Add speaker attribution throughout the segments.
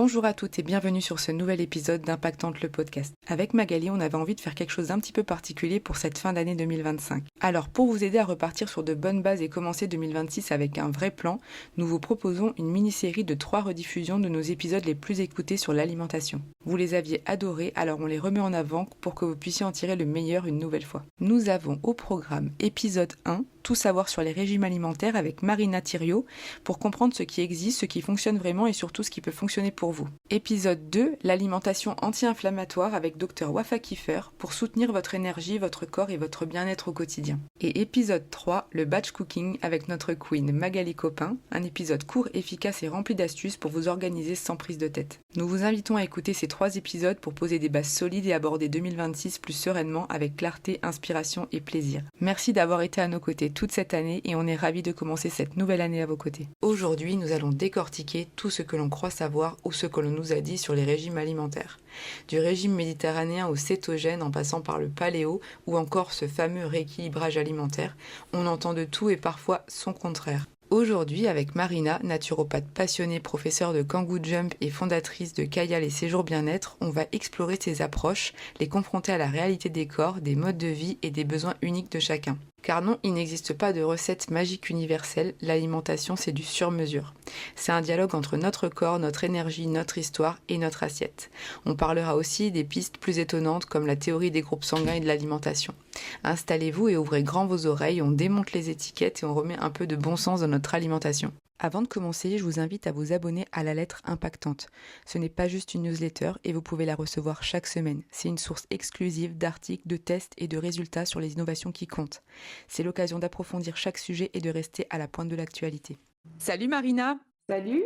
Speaker 1: Bonjour à toutes et bienvenue sur ce nouvel épisode d'Impactante le podcast. Avec Magali, on avait envie de faire quelque chose d'un petit peu particulier pour cette fin d'année 2025. Alors pour vous aider à repartir sur de bonnes bases et commencer 2026 avec un vrai plan, nous vous proposons une mini-série de 3 rediffusions de nos épisodes les plus écoutés sur l'alimentation. Vous les aviez adorés, alors on les remet en avant pour que vous puissiez en tirer le meilleur une nouvelle fois. Nous avons au programme épisode 1, tout savoir sur les régimes alimentaires avec Marina Thiriot pour comprendre ce qui existe, ce qui fonctionne vraiment et surtout ce qui peut fonctionner pour vous. Épisode 2, l'alimentation anti-inflammatoire avec Dr Wafa Kiefer pour soutenir votre énergie, votre corps et votre bien-être au quotidien. Et épisode 3, le batch cooking avec notre queen Magali Copin, un épisode court, efficace et rempli d'astuces pour vous organiser sans prise de tête. Nous vous invitons à écouter ces 3 épisodes pour poser des bases solides et aborder 2026 plus sereinement avec clarté, inspiration et plaisir. Merci d'avoir été à nos côtés toute cette année et on est ravis de commencer cette nouvelle année à vos côtés. Aujourd'hui, nous allons décortiquer tout ce que l'on croit savoir ou ce que l'on nous a dit sur les régimes alimentaires. Du régime méditerranéen au cétogène en passant par le paléo ou encore ce fameux rééquilibrage alimentaire, on entend de tout et parfois son contraire. Aujourd'hui, avec Marina, naturopathe passionnée, professeure de Kangoo Jump et fondatrice de Kaya les séjours bien-être, on va explorer ces approches, les confronter à la réalité des corps, des modes de vie et des besoins uniques de chacun. Car non, il n'existe pas de recette magique universelle, l'alimentation c'est du sur-mesure. C'est un dialogue entre notre corps, notre énergie, notre histoire et notre assiette. On parlera aussi des pistes plus étonnantes comme la théorie des groupes sanguins et de l'alimentation. Installez-vous et ouvrez grand vos oreilles, on démonte les étiquettes et on remet un peu de bon sens dans notre alimentation. Avant de commencer, je vous invite à vous abonner à la lettre impactante. Ce n'est pas juste une newsletter et vous pouvez la recevoir chaque semaine. C'est une source exclusive d'articles, de tests et de résultats sur les innovations qui comptent. C'est l'occasion d'approfondir chaque sujet et de rester à la pointe de l'actualité. Salut Marina!
Speaker 2: Salut!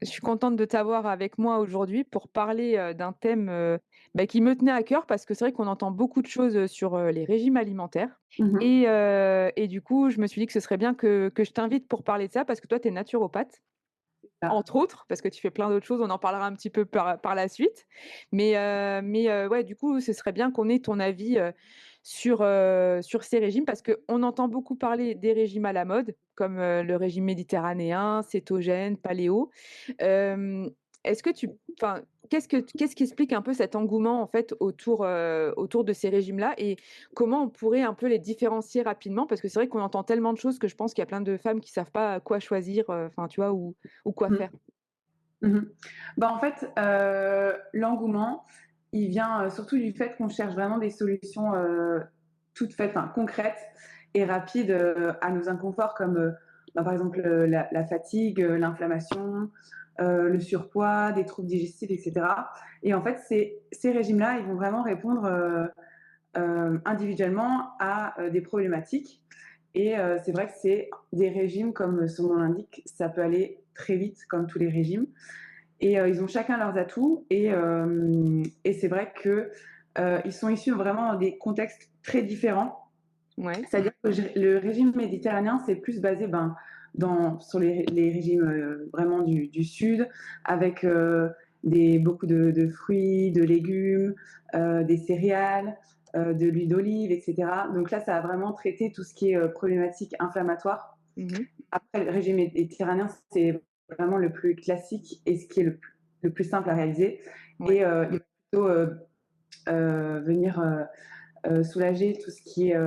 Speaker 1: Je suis contente de t'avoir avec moi aujourd'hui pour parler d'un thème qui me tenait à cœur parce que c'est vrai qu'on entend beaucoup de choses sur les régimes alimentaires.
Speaker 2: Mmh.
Speaker 1: Et du coup, je me suis dit que ce serait bien que je t'invite pour parler de ça parce que toi, tu es naturopathe,
Speaker 2: Ça.
Speaker 1: entre autres, parce que tu fais plein d'autres choses. On en parlera un petit peu par la suite. Ouais, du coup, ce serait bien qu'on ait ton avis sur ces régimes parce qu'on entend beaucoup parler des régimes à la mode, comme le régime méditerranéen, cétogène, paléo. Hem, est-ce que tu enfin, qu'est-ce qui explique un peu cet engouement, en fait, autour de ces régimes-là et comment on pourrait un peu les différencier rapidement? Parce que c'est vrai qu'on entend tellement de choses que je pense qu'il y a plein de femmes qui savent pas quoi choisir, enfin, tu vois? Ou quoi
Speaker 2: Mmh.
Speaker 1: faire.
Speaker 2: Mmh. Bah, en fait, l'engouement, il vient, surtout du fait qu'on cherche vraiment des solutions, toutes faites, enfin concrètes et rapides, à nos inconforts comme, par exemple, la fatigue, l'inflammation, le surpoids, des troubles digestifs et cetera. Et en fait, ces régimes-là, ils vont vraiment répondre, individuellement à, des problématiques. Et c'est vrai que c'est des régimes, comme son nom l'indique, ça peut aller très vite comme tous les régimes. Et ils ont chacun leurs atouts et c'est vrai que, ils sont issus vraiment des contextes très différents.
Speaker 1: Ouais.
Speaker 2: C'est-à-dire que le régime méditerranéen, c'est plus basé, sur les régimes, vraiment du sud avec, beaucoup de fruits, de légumes, des céréales, de l'huile d'olive et cetera. Donc là, ça a vraiment traité tout ce qui est, problématique inflammatoire.
Speaker 1: Mmh.
Speaker 2: Après, le régime méditerranéen, c'est vraiment le plus classique et ce qui est le plus simple à réaliser.
Speaker 1: Ouais.
Speaker 2: Et il va plutôt venir soulager tout ce qui est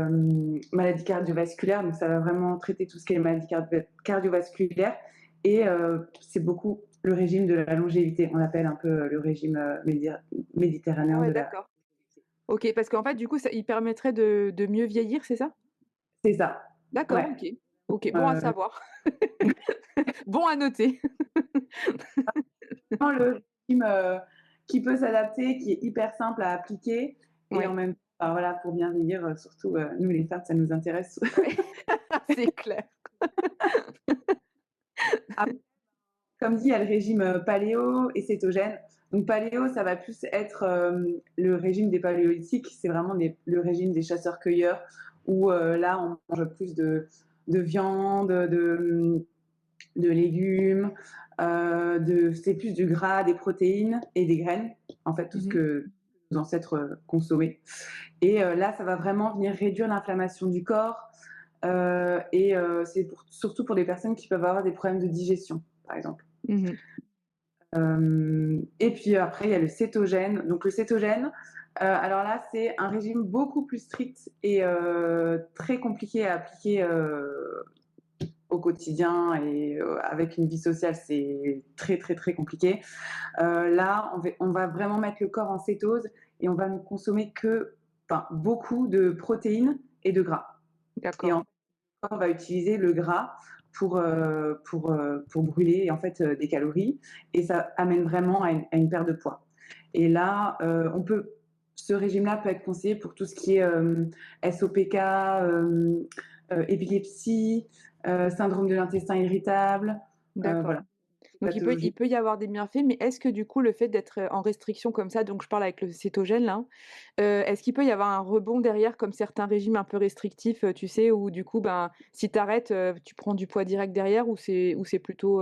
Speaker 2: maladie cardiovasculaire. Donc, ça va vraiment traiter tout ce qui est maladie cardiovasculaire. Et c'est beaucoup le régime de la longévité. On appelle un peu le régime
Speaker 1: Ah
Speaker 2: méditerranéen
Speaker 1: ouais,
Speaker 2: de la.
Speaker 1: d'accord. OK, parce qu'en fait, du coup, ça il permettrait de mieux vieillir, c'est ça?
Speaker 2: C'est ça.
Speaker 1: D'accord,
Speaker 2: Ouais.
Speaker 1: OK. OK, bon à
Speaker 2: Euh,
Speaker 1: savoir. Bon à noter.
Speaker 2: Vraiment le régime qui peut s'adapter, qui est hyper simple à appliquer et en
Speaker 1: Ouais,
Speaker 2: même temps, voilà, pour bien vieillir, surtout nous les femmes, ça nous intéresse.
Speaker 1: ouais, c'est clair.
Speaker 2: Après, comme dit, il y a le régime paléo et cétogène. Donc paléo, ça va plus être le régime des paléolithiques, c'est vraiment le régime des chasseurs-cueilleurs où là, on mange plus de viande, de légumes, c'est plus du gras, des protéines et des graines, en fait, tout ce
Speaker 1: Mmh.
Speaker 2: que nos ancêtres consommaient. Et là, ça va vraiment venir réduire l'inflammation du corps. Et c'est surtout pour des personnes qui peuvent avoir des problèmes de digestion, par exemple.
Speaker 1: Mmh.
Speaker 2: Et puis après, il y a le cétogène. Donc le cétogène, alors là, c'est un régime beaucoup plus strict et très compliqué à appliquer au quotidien et avec une vie sociale, c'est très, très, très compliqué. Là, on va vraiment mettre le corps en cétose et on va ne consommer que, enfin, beaucoup de protéines et de gras. Et
Speaker 1: D'accord.
Speaker 2: en fait, on va utiliser le gras pour brûler en fait des calories et ça amène vraiment à une perte de poids. Et là, ce régime-là peut être conseillé pour tout ce qui est SOPK, épilepsie, syndrome de l'intestin irritable,
Speaker 1: D'accord.
Speaker 2: voilà,
Speaker 1: Donc il
Speaker 2: pathologie.
Speaker 1: peut y avoir des bienfaits, mais est-ce que du coup le fait d'être, en restriction comme ça, donc je parle avec le cétogène là, est-ce qu'il peut y avoir un rebond derrière comme certains régimes un peu restrictifs, tu sais, où du coup, ben, si tu arrêtes, tu prends du poids direct derrière ou c'est plutôt,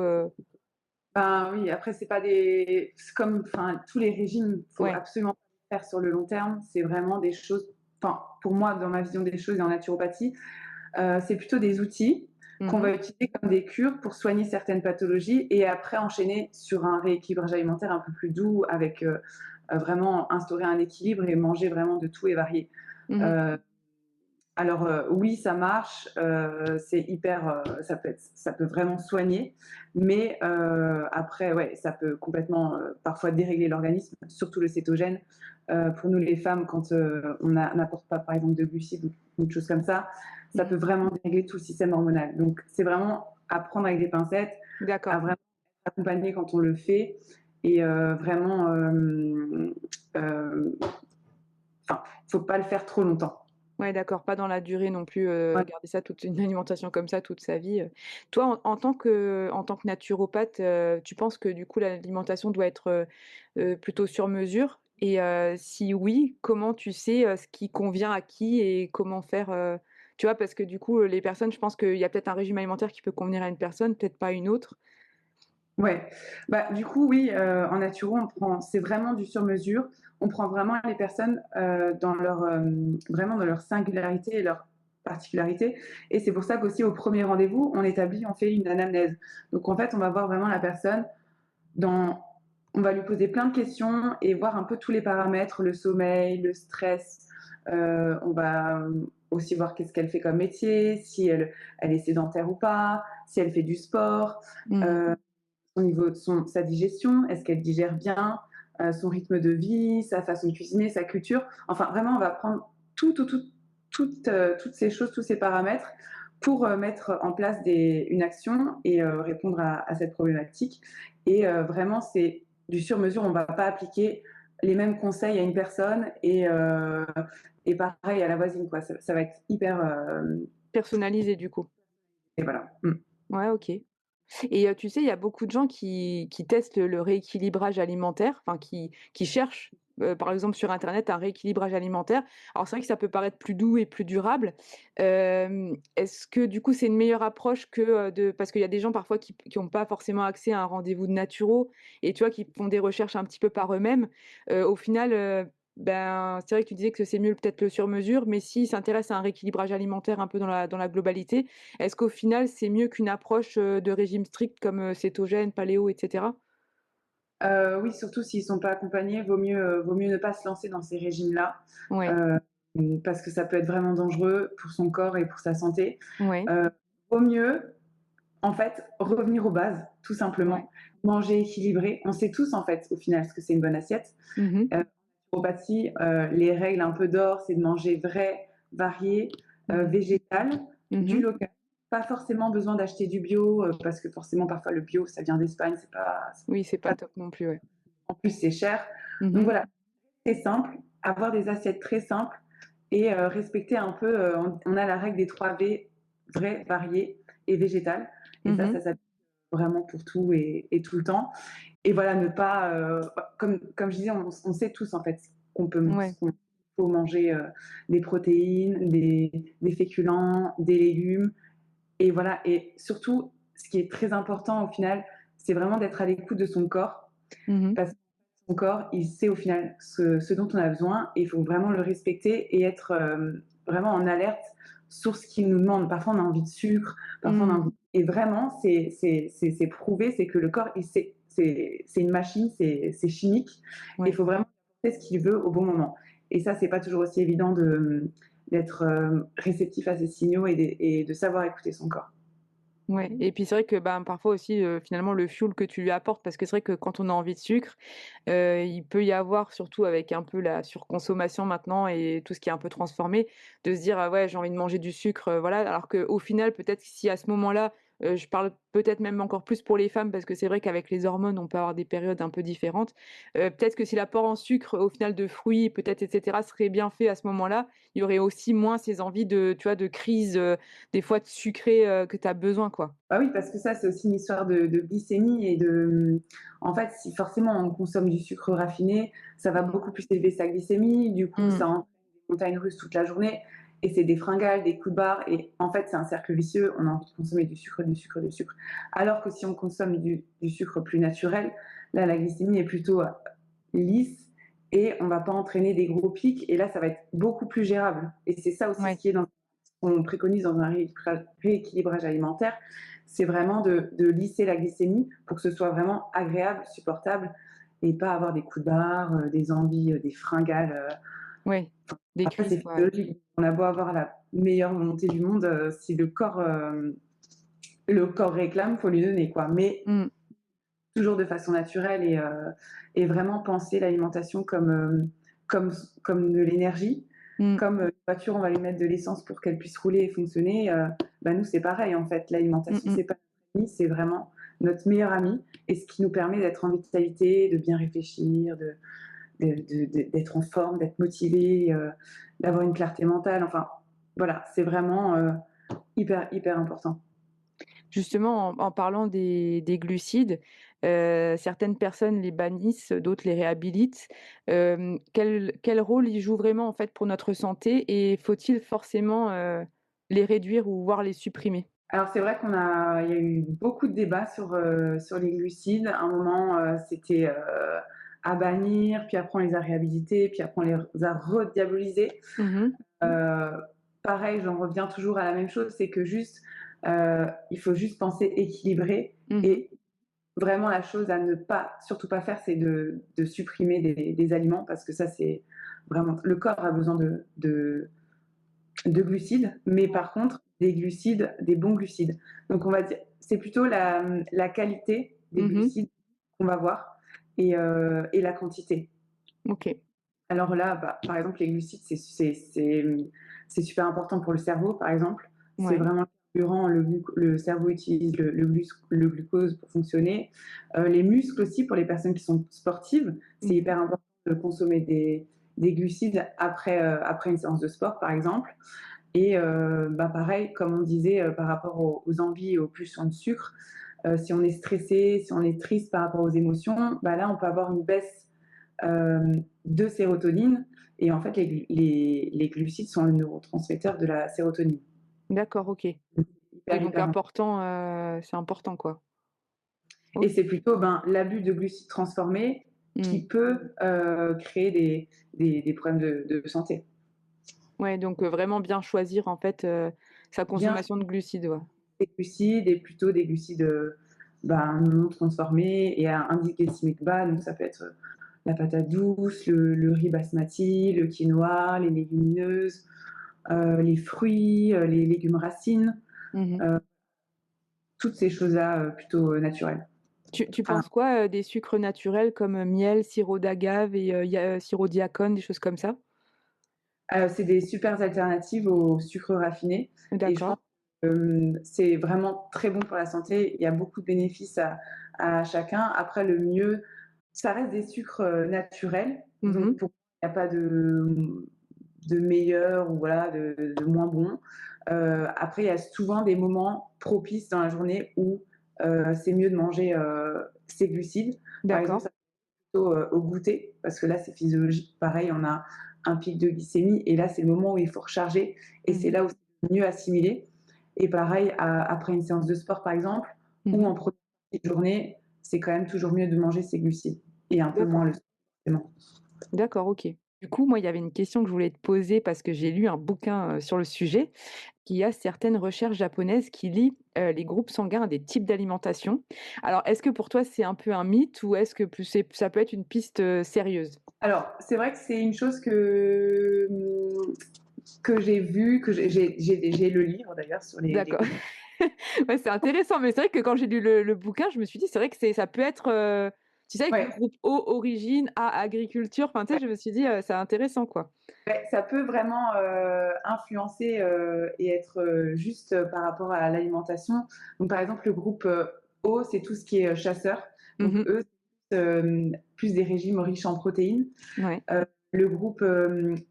Speaker 2: Ben oui, après c'est pas des, c'est comme, enfin tous les régimes, faut
Speaker 1: ouais.
Speaker 2: absolument pas les faire sur le long terme. C'est vraiment des choses, enfin pour moi dans ma vision des choses et en naturopathie, c'est plutôt des outils qu'on
Speaker 1: Mmh.
Speaker 2: va utiliser comme des cures pour soigner certaines pathologies et après enchaîner sur un rééquilibrage alimentaire un peu plus doux avec vraiment instaurer un équilibre et manger vraiment de tout et varié.
Speaker 1: Mmh.
Speaker 2: Euh, alors oui, ça marche, c'est hyper, ça peut vraiment soigner, mais après, ouais, ça peut complètement parfois dérégler l'organisme, surtout le cétogène. Pour nous les femmes, quand n'apporte pas par exemple de glucides ou de choses comme ça
Speaker 1: Mmh.
Speaker 2: peut vraiment dérégler tout le système hormonal. Donc c'est vraiment à prendre avec des pincettes, à
Speaker 1: D'accord.
Speaker 2: vraiment être accompagné quand on le fait et vraiment, faut pas le faire trop longtemps.
Speaker 1: Ouais, d'accord, pas dans la durée non plus,
Speaker 2: Ouais.
Speaker 1: garder ça toute une alimentation comme ça toute sa vie. Toi, en tant que naturopathe, tu penses que du coup l'alimentation doit être, plutôt sur mesure? Et si oui, comment tu sais, ce qui convient à qui et comment faire, tu vois? Parce que du coup, les personnes, je pense qu'il y a peut-être un régime alimentaire qui peut convenir à une personne, peut-être pas à une autre.
Speaker 2: Ouais, bah, du coup, oui, en naturo, c'est vraiment du sur mesure. On prend vraiment les personnes, dans leur, vraiment dans leur singularité et leur particularité et c'est pour ça qu'aussi au premier rendez-vous, on fait une anamnèse. Donc en fait, on va voir vraiment la personne dans on va lui poser plein de questions et voir un peu tous les paramètres, le sommeil, le stress. On va, aussi voir qu'est-ce qu'elle fait comme métier, si elle est sédentaire ou pas, si elle fait du sport,
Speaker 1: Mmh.
Speaker 2: heu au niveau de sa digestion, est-ce qu'elle digère bien, son rythme de vie, sa façon de cuisiner, sa culture. Enfin, vraiment, on va prendre toutes ces choses, tous ces paramètres pour mettre en place une action et répondre à cette problématique. Et vraiment, c'est du sur-mesure. On ne va pas appliquer les mêmes conseils à une personne et pareil à la voisine. Quoi. Ça va être hyper...
Speaker 1: Personnalisé du coup.
Speaker 2: et voilà. Mm.
Speaker 1: Ouais, OK. Et tu sais, il y a beaucoup de gens qui testent le rééquilibrage alimentaire, enfin qui cherchent, par exemple sur internet un rééquilibrage alimentaire. Alors c'est vrai que ça peut paraître plus doux et plus durable. Est-ce que du coup c'est une meilleure approche que, de parce qu'il y a des gens parfois qui ont pas forcément accès à un rendez-vous de naturo et tu vois, qui font des recherches un petit peu par eux-mêmes. Au final, ben, c'est vrai que tu disais que c'est mieux peut-être le sur mesure, mais s'ils s'intéressent à un rééquilibrage alimentaire un peu dans la globalité, est-ce qu'au final, c'est mieux qu'une approche, de régime strict comme, cétogène, paléo et cetera?
Speaker 2: Oui, surtout s'ils sont pas accompagnés, vaut mieux ne pas se lancer dans ces régimes-là,
Speaker 1: Ouais,
Speaker 2: heu, parce que ça peut être vraiment dangereux pour son corps et pour sa santé.
Speaker 1: ouais,
Speaker 2: Heu, Vaut mieux, en fait, revenir aux bases, tout
Speaker 1: ouais.
Speaker 2: simplement. Manger équilibré. On sait tous, en fait, au final, ce que c'est une bonne assiette.
Speaker 1: Mmh mh.
Speaker 2: En naturopathie, les règles un peu d'or, c'est de manger vrai, varié,
Speaker 1: Mmh.
Speaker 2: végétal, du
Speaker 1: Mmh.
Speaker 2: local. Pas forcément besoin d'acheter du bio, parce que forcément, parfois, le bio, ça vient d'Espagne,
Speaker 1: Oui, c'est
Speaker 2: c'est
Speaker 1: pas
Speaker 2: pas
Speaker 1: top non plus, ouais.
Speaker 2: en plus, c'est cher. Donc
Speaker 1: Mmh.
Speaker 2: voilà, très simple, avoir des assiettes très simples et respecter un peu, on a la règle des 3 V, vrai, varié et végétal et ça
Speaker 1: Mmh.
Speaker 2: s'applique vraiment pour tout et tout le temps et voilà, ne pas, comme je disais, on sait tous en fait
Speaker 1: Ouais.
Speaker 2: ce qu'on faut manger, des protéines, des féculents, des légumes et voilà et surtout, ce qui est très important au final, c'est vraiment d'être à l'écoute de son corps
Speaker 1: Mmh.
Speaker 2: parce que son corps, il sait au final ce dont on a besoin et il faut vraiment le respecter et être vraiment en alerte sur ce qu'il nous demande. Parfois, on a envie de sucre, parfois, on a
Speaker 1: Mmh.
Speaker 2: envie. Et vraiment, c'est prouvé, c'est que le corps, il sait c'est une machine, c'est chimique et il
Speaker 1: Ouais.
Speaker 2: faut vraiment lui apporter ce qu'il veut au bon moment et ça, c'est pas toujours aussi évident d'être, réceptif à ces signaux et de savoir écouter son corps.
Speaker 1: Ouais et puis c'est vrai que, ben, parfois aussi, finalement le fioul que tu lui apportes parce que c'est vrai que quand on a envie de sucre, il peut y avoir surtout avec un peu la surconsommation maintenant et tout ce qui est un peu transformé, de se dire: «Ah ouais, j'ai envie de manger du sucre», voilà. Alors qu'au final, peut-être que si à ce moment-là, je parle peut-être même encore plus pour les femmes parce que c'est vrai qu'avec les hormones, on peut avoir des périodes un peu différentes. Peut-être que si l'apport en sucre au final de fruits peut-être et cetera serait bien fait à ce moment-là, il y aurait aussi moins ces envies de, tu vois, de crise, des fois de sucré, que tu as besoin, quoi.
Speaker 2: Bah oui, parce que ça, c'est aussi une histoire de glycémie et en fait, si forcément on consomme du sucre raffiné, ça va
Speaker 1: Mmh.
Speaker 2: beaucoup plus élever sa glycémie. Du coup,
Speaker 1: Mmh.
Speaker 2: ça entraîne des montagnes russes toute la journée et c'est des fringales, des coups de barre et en fait, c'est un cercle vicieux. On a envie de consommer du sucre, du sucre, du sucre. Alors que si on consomme du sucre plus naturel, là, la glycémie est plutôt lisse et on va pas entraîner des gros pics et là, ça va être beaucoup plus gérable. Et c'est ça aussi ce
Speaker 1: Ouais.
Speaker 2: qui est dans qu'on préconise dans un rééquilibrage alimentaire, c'est vraiment de lisser la glycémie pour que ce soit vraiment agréable, supportable et pas avoir des coups de barre, des envies, des fringales.
Speaker 1: Ouais, des
Speaker 2: Après,
Speaker 1: crises
Speaker 2: c'est
Speaker 1: quoi, ouais.
Speaker 2: physiologique. On a beau avoir la meilleure volonté du monde, si le corps réclame, faut lui donner quoi. Mais
Speaker 1: Mmh.
Speaker 2: toujours de façon naturelle et vraiment penser l'alimentation comme, comme de l'énergie.
Speaker 1: Mmh.
Speaker 2: Comme une voiture, on va lui mettre de l'essence pour qu'elle puisse rouler et fonctionner. Bah nous, c'est pareil en fait.
Speaker 1: Mmh
Speaker 2: L'alimentation,
Speaker 1: mh.
Speaker 2: c'est pas notre ami, c'est vraiment notre meilleur ami et ce qui nous permet d'être en vitalité, de bien réfléchir, d'être en forme, d'être motivé, d'avoir une clarté mentale. Enfin, voilà, c'est vraiment hyper, hyper important.
Speaker 1: Justement, en parlant des glucides, certaines personnes les bannissent, d'autres les réhabilitent. Quel rôle ils jouent vraiment, en fait, pour notre santé et faut-il forcément, les réduire ou voire les supprimer?
Speaker 2: Alors c'est vrai il y a eu beaucoup de débats sur les glucides. À un moment, c'était, à bannir, puis après on les a réhabilités, puis après on les a rediabolisés.
Speaker 1: Mmh mh.
Speaker 2: Heu, Pareil, j'en reviens toujours à la même chose, c'est que juste, il faut juste penser équilibré
Speaker 1: Mmh mh.
Speaker 2: et vraiment la chose à ne pas surtout pas faire, c'est de supprimer des aliments parce que ça, c'est vraiment le corps a besoin de glucides, mais
Speaker 1: Ouais.
Speaker 2: par contre, des glucides, des bons glucides. Donc on va dire, c'est plutôt la qualité des
Speaker 1: Mmh mh.
Speaker 2: glucides qu'on va voir et la quantité.
Speaker 1: OK.
Speaker 2: Alors là, bah, par exemple, les glucides, c'est super important pour le cerveau, par exemple. C'est
Speaker 1: Ouais.
Speaker 2: vraiment le carburant, le cerveau utilise le glucose pour fonctionner. Les muscles aussi, pour les personnes qui sont sportives, c'est
Speaker 1: Mmh mh.
Speaker 2: hyper important de consommer des glucides après une séance de sport, par exemple. Et bah, pareil, comme on disait, par rapport aux envies et aux pulsions de sucre, si on est stressé, si on est triste par rapport aux émotions, bah, là, on peut avoir une baisse, de sérotonine et en fait, les glucides sont le neurotransmetteur de la sérotonine.
Speaker 1: D'accord, OK. Oui,
Speaker 2: Hyper,
Speaker 1: donc
Speaker 2: hyper
Speaker 1: important, c'est important, quoi.
Speaker 2: et
Speaker 1: OK.
Speaker 2: c'est plutôt, ben, l'abus de glucides transformés
Speaker 1: Mmh.
Speaker 2: qui peut, créer des problèmes de santé.
Speaker 1: Ouais, donc vraiment bien choisir, en fait, sa
Speaker 2: Bien
Speaker 1: consommation de glucides, ouais.
Speaker 2: des glucides et plutôt des glucides, ben, non transformés et à indice glycémique bas, donc ça peut être, la patate douce, le riz basmati, le quinoa, les légumineuses, les fruits, les légumes racines,
Speaker 1: Mmh mh.
Speaker 2: heu, toutes ces choses-là, plutôt, naturelles.
Speaker 1: Tu
Speaker 2: Enfin,
Speaker 1: penses quoi, des sucres naturels comme, miel, sirop d'agave et sirop diacone, des choses comme ça?
Speaker 2: c'est des supers alternatives au sucre raffiné et je pense,
Speaker 1: D'accord.
Speaker 2: c'est vraiment très bon pour la santé. Il y a beaucoup de bénéfices à chacun. Après le mieux, ça reste des sucres, naturels,
Speaker 1: Mmh
Speaker 2: donc
Speaker 1: mh.
Speaker 2: pour il y a pas de meilleur ou voilà, de moins bon. Après il y a souvent des moments propices dans la journée où, c'est mieux de manger, ces glucides. Par exemple,
Speaker 1: D'accord.
Speaker 2: ça plutôt, au goûter, parce que là, c'est physiologique. Pareil, on a un pic de glycémie et là, c'est le moment où il faut recharger et
Speaker 1: Mmh
Speaker 2: c'est
Speaker 1: mh.
Speaker 2: là où c'est mieux assimilé. Et pareil, après une séance de sport, par exemple,
Speaker 1: Mmh
Speaker 2: ou
Speaker 1: mh.
Speaker 2: en première partie de journée, c'est quand même toujours mieux de manger ses glucides et un peu moins
Speaker 1: D'accord.
Speaker 2: le soir, forcément.
Speaker 1: D'accord, OK. Du coup, moi, il y avait une question que je voulais te poser parce que j'ai lu un bouquin, sur le sujet, qu'il y a certaines recherches japonaises qui lient, les groupes sanguins à des types d'alimentation. Alors, est-ce que pour toi, c'est un peu un mythe ou est-ce que plus ça peut être une piste, sérieuse?
Speaker 2: Alors, c'est vrai que c'est une chose que j'ai vue, que j'ai le livre d'ailleurs sur les
Speaker 1: D'accord.
Speaker 2: groupes.
Speaker 1: Ouais, c'est intéressant, mais c'est vrai que quand j'ai lu le bouquin, je me suis dit: «C'est vrai que ça peut être, tu sais, avec le
Speaker 2: Ouais,
Speaker 1: groupe O, origine, A, agriculture», enfin, tu sais,
Speaker 2: ouais,
Speaker 1: je me suis dit, «C'est intéressant, quoi».
Speaker 2: ouais, ça peut vraiment influencer et être juste par rapport à l'alimentation. Donc, par exemple, le groupe O, c'est tout ce qui est chasseur. Donc,
Speaker 1: Mmh.
Speaker 2: eux, c'est plus des régimes riches en protéines.
Speaker 1: Ouais.
Speaker 2: Le groupe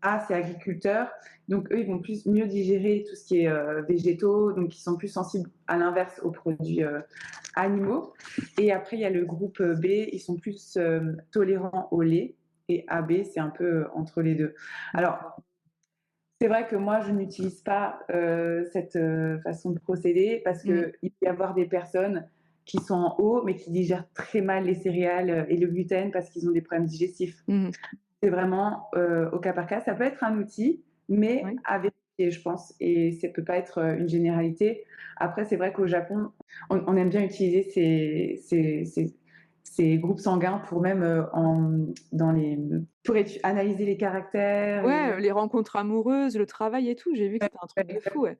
Speaker 2: A, c'est agriculteurs. Donc, eux, ils vont mieux digérer tout ce qui est végétaux. Donc, ils sont plus sensibles, à l'inverse, aux produits animaux. Et après, il y a le groupe B, ils sont plus tolérants au lait. Et AB, c'est un peu entre les deux. Alors,
Speaker 1: D'accord.
Speaker 2: c'est vrai que moi, je n'utilise pas cette façon de procéder parce
Speaker 1: Mmh.
Speaker 2: qu'il peut y avoir des personnes qui sont en haut, mais qui digèrent très mal les céréales et le gluten parce qu'ils ont des problèmes digestifs.
Speaker 1: Mmh.
Speaker 2: C'est vraiment au cas par cas. Ça peut être un outil, mais
Speaker 1: Oui.
Speaker 2: à vérifier, je pense, et ça peut pas être une généralité. Après, c'est vrai qu'au Japon, on aime bien utiliser ces groupes sanguins pour même pour analyser les caractères et
Speaker 1: Ouais,
Speaker 2: même.
Speaker 1: les rencontres amoureuses, le travail et tout, j'ai vu que
Speaker 2: Ouais,
Speaker 1: c'était un
Speaker 2: ouais,
Speaker 1: truc de fou,
Speaker 2: exactement.
Speaker 1: ouais.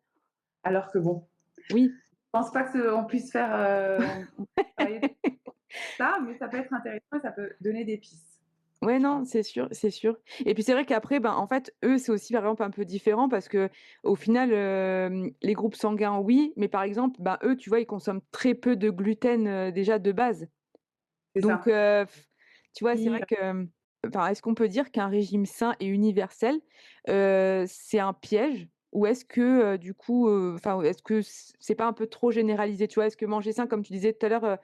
Speaker 2: Alors que bon,
Speaker 1: Oui.
Speaker 2: je pense pas qu'on puisse faire, on puisse travailler ça, mais ça peut être intéressant et ça peut donner des pistes,
Speaker 1: Ouais,
Speaker 2: je
Speaker 1: non,
Speaker 2: pense.
Speaker 1: c'est sûr, c'est sûr. Et puis c'est vrai qu'après, ben, en fait, eux, c'est aussi, par exemple, un peu différent parce qu'au final, les groupes sanguins, oui, mais par exemple, ben, eux, tu vois, ils consomment très peu de gluten, déjà de base.
Speaker 2: C'est
Speaker 1: Donc,
Speaker 2: ça.
Speaker 1: tu vois, c'est
Speaker 2: Oui,
Speaker 1: vrai que, enfin, est-ce qu'on peut dire qu'un régime sain et universel, c'est un piège? Ou est-ce que, du coup, enfin, est-ce que c'est pas un peu trop généralisé? Tu vois? Est-ce que manger sain, comme tu disais tout à l'heure,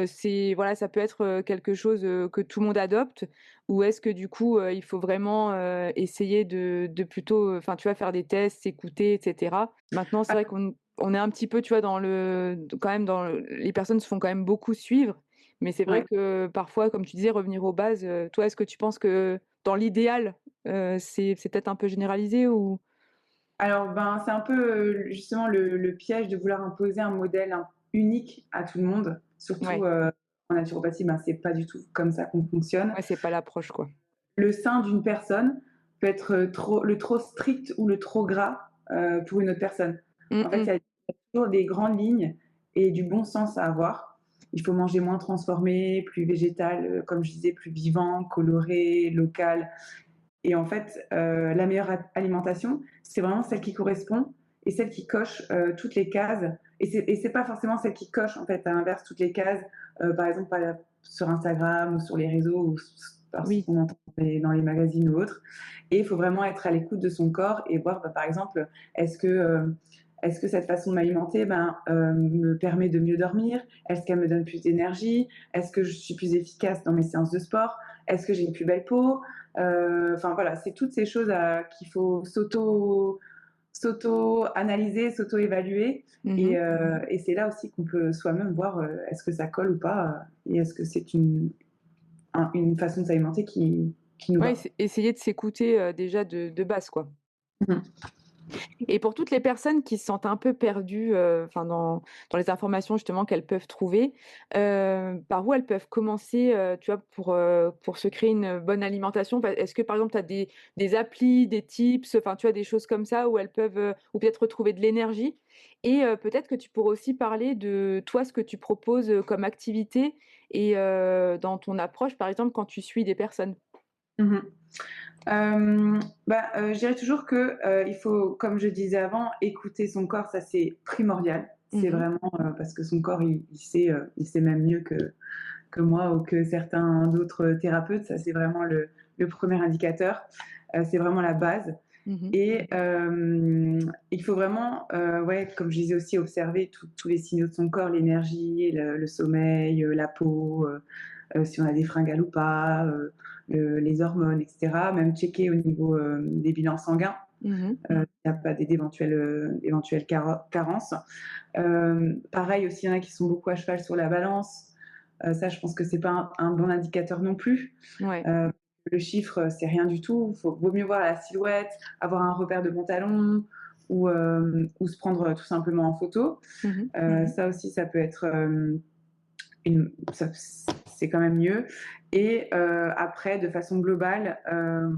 Speaker 1: c'est voilà, ça peut être, quelque chose, que tout le monde adopte? Ou est-ce que du coup, il faut vraiment, essayer de plutôt, enfin, tu vois, faire des tests, s'écouter et cetera? Maintenant, c'est vrai qu'on est un petit peu, tu vois, quand même les personnes se font quand même beaucoup suivre. Mais c'est vrai
Speaker 2: ouais.
Speaker 1: que parfois, comme tu disais, revenir aux bases, toi, est-ce que tu penses que dans l'idéal, c'est peut-être un peu généralisé ou?
Speaker 2: Alors, ben, c'est un peu, justement le piège de vouloir imposer un modèle unique à tout le monde. Surtout,
Speaker 1: Ouais,
Speaker 2: en naturopathie, ben, c'est pas du tout comme ça qu'on fonctionne.
Speaker 1: ouais, c'est pas l'approche, quoi.
Speaker 2: Le sein d'une personne peut être, trop strict ou le trop gras, pour une autre personne.
Speaker 1: Mmh
Speaker 2: En fait,
Speaker 1: mh.
Speaker 2: il y a toujours des grandes lignes et du bon sens à avoir. Il faut manger moins transformé, plus végétal, comme je disais, plus vivant, coloré, local. Et en fait, la meilleure alimentation, c'est vraiment celle qui correspond et celle qui coche toutes les cases. Et c'est pas forcément celle qui coche, en fait, à l'inverse, toutes les cases, par exemple, sur Instagram ou sur les réseaux ou parce
Speaker 1: Oui.
Speaker 2: qu'on entend dans les magazines ou autres. Et il faut vraiment être à l'écoute de son corps et voir, bah, par exemple, est-ce que, euh, est-ce que cette façon de m'alimenter ben, me permet de mieux dormir? Est-ce qu'elle me donne plus d'énergie? Est-ce que je suis plus efficace dans mes séances de sport? Est-ce que j'ai une plus belle peau? Enfin voilà, c'est toutes ces choses qu'il faut s'auto-analyser, s'auto-évaluer.
Speaker 1: Mmh.
Speaker 2: Et c'est là aussi qu'on peut soi-même voir est-ce que ça colle ou pas et est-ce que c'est une façon de s'alimenter qui nous
Speaker 1: Ouais,
Speaker 2: va.
Speaker 1: essayer de s'écouter, déjà de base, quoi.
Speaker 2: Mmh.
Speaker 1: Et pour toutes les personnes qui se sentent un peu perdues, enfin dans les informations justement qu'elles peuvent trouver, par où elles peuvent commencer, tu vois, pour se créer une bonne alimentation? Est-ce que par exemple tu as des applis, des tips, enfin tu vois, des choses comme ça où elles peuvent, ou peut-être retrouver de l'énergie? Et peut-être que tu pourrais aussi parler de toi, ce que tu proposes, comme activité et dans ton approche, par exemple, quand tu suis des personnes?
Speaker 2: Mmh. Bah, je dirais toujours que, il faut, comme je disais avant, écouter son corps, ça c'est primordial. C'est
Speaker 1: Mmh.
Speaker 2: vraiment, parce que son corps il sait même mieux que moi ou que certains d'autres thérapeutes. Ça, c'est vraiment le premier indicateur. C'est vraiment la base.
Speaker 1: Mmh.
Speaker 2: Et il faut vraiment, ouais, comme je disais aussi, observer tous les signaux de son corps, l'énergie, le sommeil, la peau, si on a des fringales ou pas, les hormones, et cetera. Même checker au niveau, des bilans sanguins,
Speaker 1: Mmh.
Speaker 2: s'il n'y a pas d'éventuelles carences. Pareil aussi, il y en a qui sont beaucoup à cheval sur la balance. Ça, je pense que c'est pas un bon indicateur non plus.
Speaker 1: Ouais.
Speaker 2: le chiffre, c'est rien du tout. Vaut mieux voir la silhouette, avoir un repère de pantalon ou se prendre tout simplement en photo.
Speaker 1: Mmh.
Speaker 2: Ça aussi, ça peut être c'est quand même mieux. Et après, de façon globale,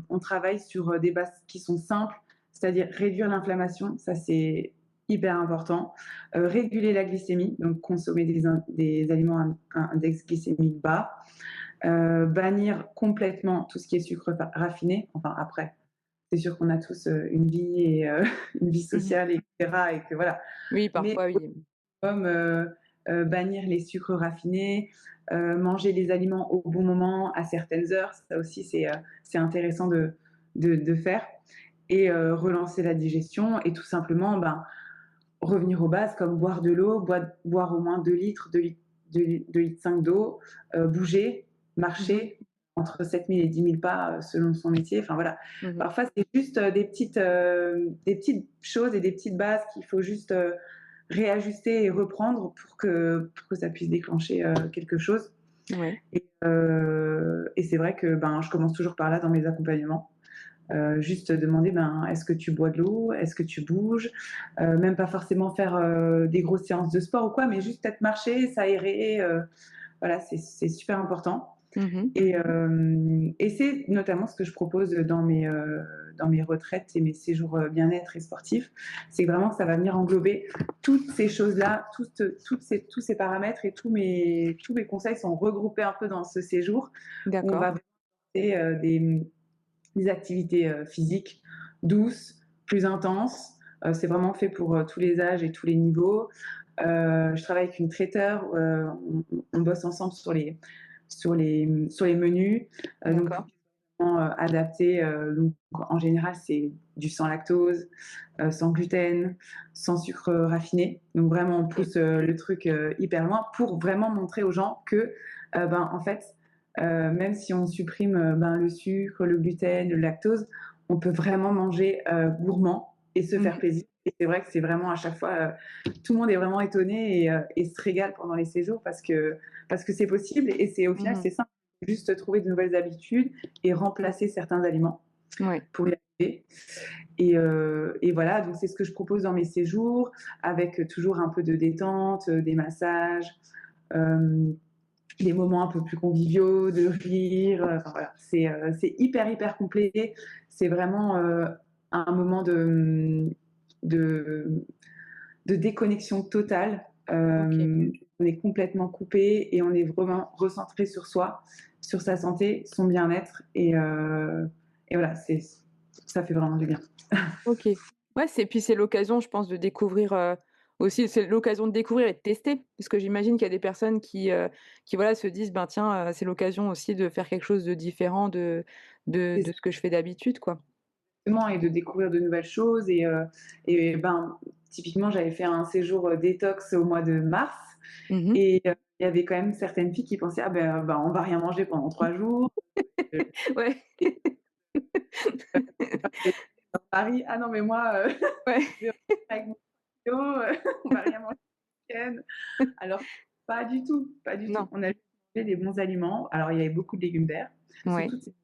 Speaker 2: on travaille sur des bases qui sont simples, c'est-à-dire réduire l'inflammation, ça c'est hyper important. Réguler la glycémie, donc consommer des aliments à un index glycémique bas. Bannir complètement tout ce qui est sucre raffiné. Enfin, après, c'est sûr qu'on a tous une vie et une vie
Speaker 1: Mmh.
Speaker 2: sociale, etc. Et que voilà.
Speaker 1: Oui,
Speaker 2: Mais
Speaker 1: parfois, oui.
Speaker 2: comme bannir les sucres raffinés, manger les aliments au bon moment, à certaines heures, ça aussi c'est intéressant de faire. Et relancer la digestion et tout simplement revenir aux bases comme boire de l'eau, boire au moins 2 litres, 2 litres 5 d'eau, bouger,
Speaker 1: Mmh.
Speaker 2: marcher entre 7 000 et 10 000 pas selon son métier. Enfin voilà.
Speaker 1: Mmh.
Speaker 2: Parfois, c'est juste des petites choses et des petites bases qu'il faut juste réajuster et reprendre pour que ça puisse déclencher quelque chose.
Speaker 1: Ouais.
Speaker 2: Et c'est vrai que je commence toujours par là dans mes accompagnements. Juste demander est-ce que tu bois de l'eau, est-ce que tu bouges, même pas forcément faire des grosses séances de sport ou quoi, mais juste peut-être marcher, s'aérer, voilà, c'est super important.
Speaker 1: Mmh.
Speaker 2: Et c'est notamment ce que je propose dans mes retraites et mes séjours bien-être et sportifs. C'est vraiment que ça va venir englober toutes ces choses-là, tous ces paramètres et tous mes conseils sont regroupés un peu dans ce séjour où on
Speaker 1: D'accord.
Speaker 2: va vraiment faire des activités physiques douces, plus intenses. C'est vraiment fait pour tous les âges et tous les niveaux. Je travaille avec une traiteur, on bosse ensemble sur les menus, donc
Speaker 1: D'accord.
Speaker 2: adapté. Donc en général, c'est du sans lactose, sans gluten, sans sucre raffiné. Donc vraiment, on
Speaker 1: OK.
Speaker 2: pousse le truc hyper loin pour vraiment montrer aux gens que, en fait, même si on supprime le sucre, le gluten, le lactose, on peut vraiment manger gourmand et se faire
Speaker 1: Mmh.
Speaker 2: plaisir. Et c'est vrai que c'est vraiment à chaque fois, tout le monde est vraiment étonné et se régale pendant les séjours parce que c'est possible et c'est au final
Speaker 1: Mmh.
Speaker 2: c'est simple, juste trouver de nouvelles habitudes et remplacer certains aliments
Speaker 1: Ouais.
Speaker 2: pour y arriver. Et voilà, donc c'est ce que je propose dans mes séjours, avec toujours un peu de détente, des massages, euh, des moments un peu plus conviviaux, de rire. Enfin, voilà, c'est hyper, hyper complet. C'est vraiment un moment de, de déconnexion totale.
Speaker 1: OK.
Speaker 2: On est complètement coupé et on est vraiment recentré sur soi, sur sa santé, son bien-être. Et voilà, ça fait vraiment du bien.
Speaker 1: OK. Ouais, c'est l'occasion, je pense, de découvrir, aussi c'est l'occasion de découvrir et de tester. Parce que j'imagine qu'il y a des personnes qui voilà, se disent: «Ben, tiens, c'est l'occasion aussi de faire quelque chose de différent de ce que je fais d'habitude, quoi».
Speaker 2: Et de découvrir de nouvelles choses. Et typiquement, j'avais fait un séjour détox au mois de mars.
Speaker 1: Mmh.
Speaker 2: Et il y avait quand même certaines filles qui pensaient: «Ah ben, on va rien manger pendant 3 jours».
Speaker 1: Ouais.
Speaker 2: Et dans Paris: «Ah non, mais moi,
Speaker 1: Ouais.
Speaker 2: je vais avec mon stylo, on va rien manger ce week-end». Alors pas du tout, pas du tout.
Speaker 1: Non.
Speaker 2: On a juste mangé des bons aliments. Alors il y avait beaucoup de légumes verts, sous
Speaker 1: Ouais.
Speaker 2: toutes ces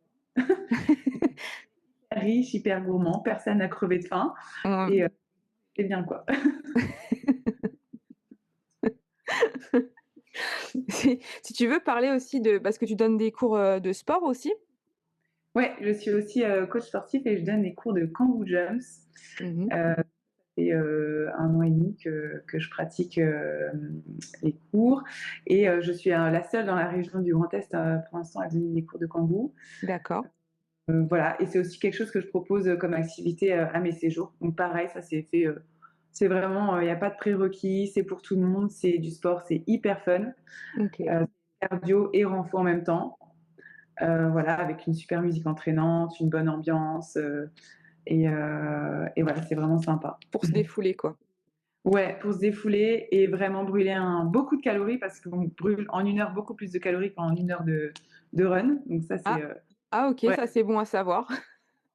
Speaker 2: riche, hyper gourmand, personne n'a crevé de faim
Speaker 1: Mmh.
Speaker 2: et c'est bien, quoi.
Speaker 1: Si tu veux parler aussi de parce que tu donnes des cours, de sport aussi?
Speaker 2: Ouais, je suis aussi, coach sportif et je donne des cours de Kangoo Jumps.
Speaker 1: Mmh.
Speaker 2: Heu, et 1 an et demi que je pratique, les cours et je suis, la seule dans la région du Grand Est, pour l'instant à donner des cours de Kangoo.
Speaker 1: D'accord.
Speaker 2: Voilà et c'est aussi quelque chose que je propose, comme activité, à mes séjours. Donc pareil, ça c'est fait, c'est vraiment, il y a pas de prérequis, c'est pour tout le monde, c'est du sport, c'est hyper fun,
Speaker 1: OK.
Speaker 2: cardio et renfo en même temps. Voilà, avec une super musique entraînante, une bonne ambiance, et voilà, c'est vraiment sympa.
Speaker 1: Pour se défouler, quoi.
Speaker 2: Ouais, pour se défouler et vraiment brûler beaucoup de calories parce qu'on brûle en 1 heure beaucoup plus de calories qu'en 1 heure de run. Donc ça, c'est
Speaker 1: Ah! Ah OK,
Speaker 2: ouais,
Speaker 1: ça c'est bon à savoir.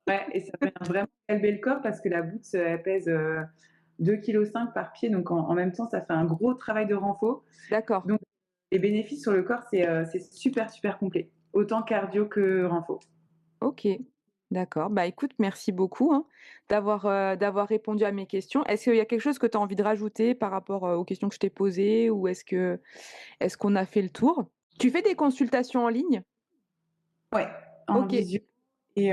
Speaker 2: ouais, et ça vient vraiment calmer le corps parce que la Boots, elle pèse 2,5 kg par pied. Donc en même temps, ça fait un gros travail de renfo.
Speaker 1: D'accord.
Speaker 2: Donc les bénéfices sur le corps, c'est super, super complet. Autant cardio que renfo.
Speaker 1: OK, d'accord. Bah, écoute, merci beaucoup, hein, d'avoir répondu à mes questions. Est-ce qu'il y a quelque chose que tu as envie de rajouter par rapport, aux questions que je t'ai posées ou est-ce qu'on a fait le tour? Tu fais des consultations en ligne?
Speaker 2: Ouais, en
Speaker 1: OK.
Speaker 2: visio et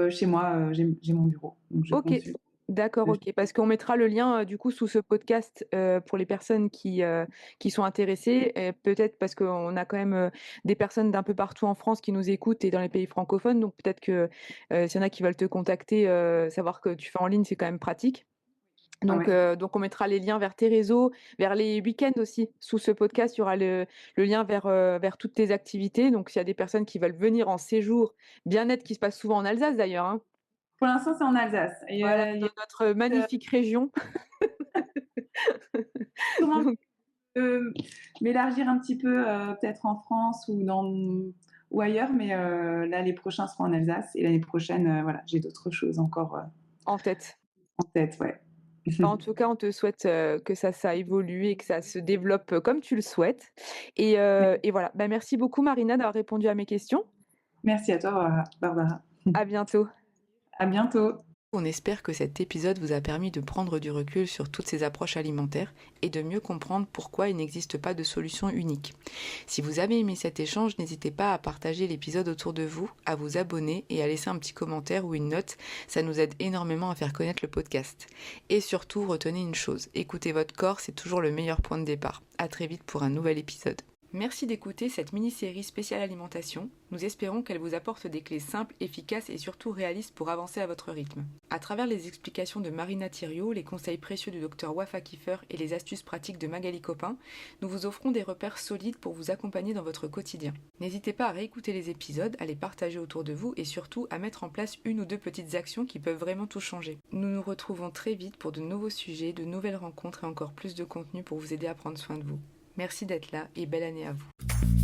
Speaker 2: chez moi, j'ai mon bureau, donc je
Speaker 1: OK,
Speaker 2: consulte
Speaker 1: d'accord,
Speaker 2: de
Speaker 1: OK. Parce qu'on mettra le lien, du coup, sous ce podcast, pour les personnes qui sont intéressées et peut-être parce qu'on a quand même, des personnes d'un peu partout en France qui nous écoutent et dans les pays francophones, donc peut-être que, s'il y en a qui veulent te contacter, savoir que tu fais en ligne, c'est quand même pratique.
Speaker 2: ouais, ouais.
Speaker 1: Donc on mettra les liens vers tes réseaux, vers les week-ends aussi. Sous ce podcast, il y aura le lien vers toutes tes activités. Donc s'il y a des personnes qui veulent venir en séjour bien-être qui se passe souvent en Alsace d'ailleurs, hein.
Speaker 2: Pour l'instant, c'est en Alsace et
Speaker 1: Voilà,
Speaker 2: il y
Speaker 1: dans
Speaker 2: a
Speaker 1: notre magnifique région.
Speaker 2: sûrement
Speaker 1: Donc
Speaker 2: m'élargir un petit peu, peut-être en France ou ailleurs, mais là, les prochains seront en Alsace et l'année prochaine, voilà, j'ai d'autres choses encore,
Speaker 1: en tête.
Speaker 2: en tête, ouais.
Speaker 1: Bah, en tout cas, on te souhaite, que ça évolue et que ça se développe, comme tu le souhaites et voilà. Bah, merci beaucoup Marina d'avoir répondu à mes questions.
Speaker 2: Merci à toi, Barbara.
Speaker 1: À bientôt.
Speaker 2: À bientôt.
Speaker 1: On espère que cet épisode vous a permis de prendre du recul sur toutes ces approches alimentaires et de mieux comprendre pourquoi il n'existe pas de solution unique. Si vous avez aimé cet échange, n'hésitez pas à partager l'épisode autour de vous, à vous abonner et à laisser un petit commentaire ou une note, ça nous aide énormément à faire connaître le podcast. Et surtout, retenez une chose, écoutez votre corps, c'est toujours le meilleur point de départ. À très vite pour un nouvel épisode. Merci d'écouter cette mini-série spéciale alimentation. Nous espérons qu'elle vous apporte des clés simples, efficaces et surtout réalistes pour avancer à votre rythme. À travers les explications de Marina Thiriot, les conseils précieux du Dr Wafa Kiefer et les astuces pratiques de Magali Copin, nous vous offrons des repères solides pour vous accompagner dans votre quotidien. N'hésitez pas à réécouter les épisodes, à les partager autour de vous et surtout à mettre en place une ou deux petites actions qui peuvent vraiment tout changer. Nous nous retrouvons très vite pour de nouveaux sujets, de nouvelles rencontres et encore plus de contenu pour vous aider à prendre soin de vous. Merci d'être là et belle année à vous.